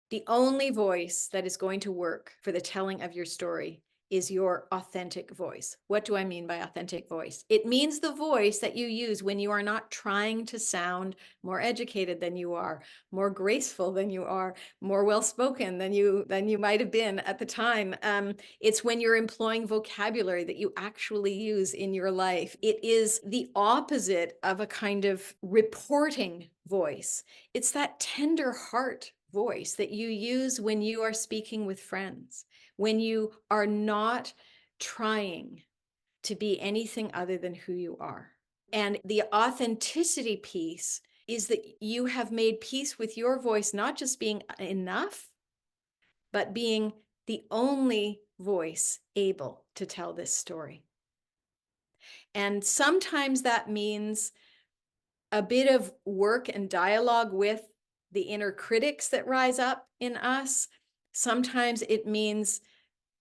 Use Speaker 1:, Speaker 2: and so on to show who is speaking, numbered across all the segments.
Speaker 1: The only voice that is going to work for the telling of your story is your authentic voice. What do I mean by authentic voice? It means the voice that you use when you are not trying to sound more educated than you are, more graceful than you are, more well-spoken than you might have been at the time. It's when you're employing vocabulary that you actually use in your life. It is the opposite of a kind of reporting voice. It's that tender heart voice that you use when you are speaking with friends, when you are not trying to be anything other than who you are. And the authenticity piece is that you have made peace with your voice, not just being enough, but being the only voice able to tell this story. And sometimes that means a bit of work and dialogue with the inner critics that rise up in us. Sometimes it means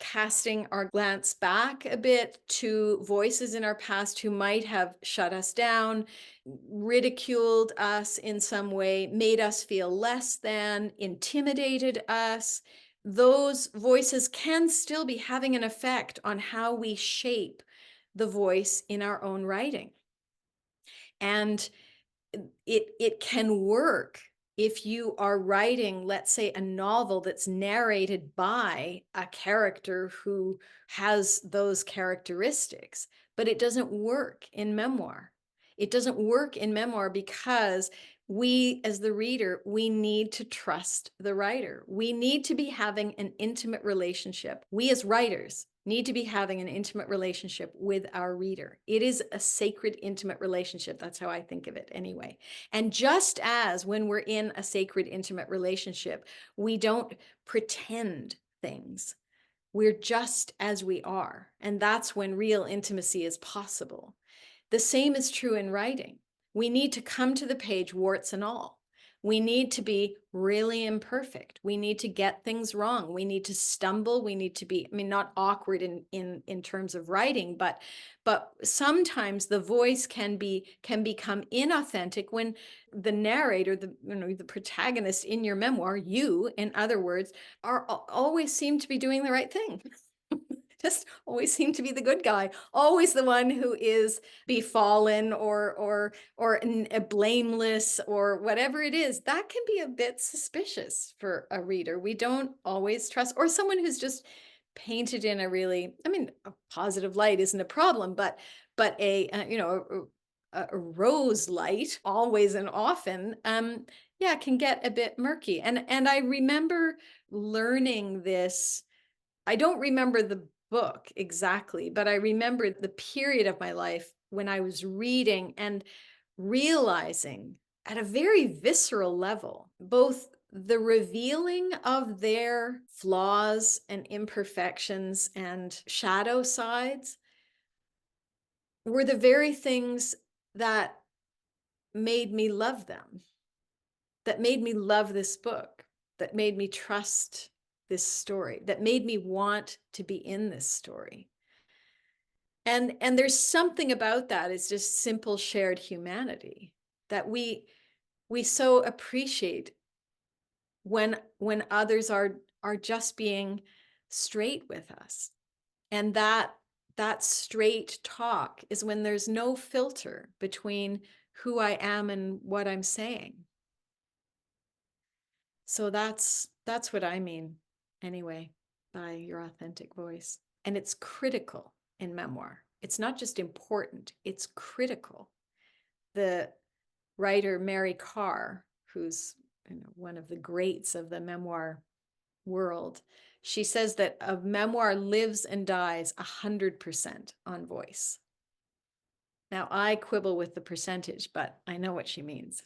Speaker 1: casting our glance back a bit to voices in our past who might have shut us down, ridiculed us in some way, made us feel less than, intimidated us. Those voices can still be having an effect on how we shape the voice in our own writing. And it can work if you are writing, let's say, a novel that's narrated by a character who has those characteristics, but it doesn't work in memoir. It doesn't work in memoir because we, as the reader, we need to trust the writer. We need to be having an intimate relationship. We as writers need to be having an intimate relationship with our reader. It is a sacred, intimate relationship. That's how I think of it anyway. And just as when we're in a sacred, intimate relationship, we don't pretend things. We're just as we are. And that's when real intimacy is possible. The same is true in writing. We need to come to the page, warts and all. We need to be really imperfect. We need to get things wrong. We need to stumble. We need to be, I mean, not awkward in terms of writing, but sometimes the voice can become inauthentic when the narrator, the protagonist in your memoir, you, in other words, are always seem to be doing the right thing. Just always seem to be the good guy, always the one who is befallen or blameless or whatever it is. That can be a bit suspicious for a reader. We don't always trust, or someone who's just painted in a really, I mean, a positive light isn't a problem, but a rose light always and often, yeah, can get a bit murky. And I remember learning this. I don't remember the book exactly, but I remember the period of my life when I was reading and realizing at a very visceral level, both the revealing of their flaws and imperfections and shadow sides were the very things that made me love them, that made me love this book, that made me trust this story, that made me want to be in this story. And there's something about that. It's just simple shared humanity that we so appreciate when others are just being straight with us. And that straight talk is when there's no filter between who I am and what I'm saying. So that's what I mean anyway by your authentic voice. And it's critical in memoir. It's not just important, it's critical. The writer Mary Karr, who's one of the greats of the memoir world, she says that a memoir lives and dies 100% on voice. Now, I quibble with the percentage, but I know what she means.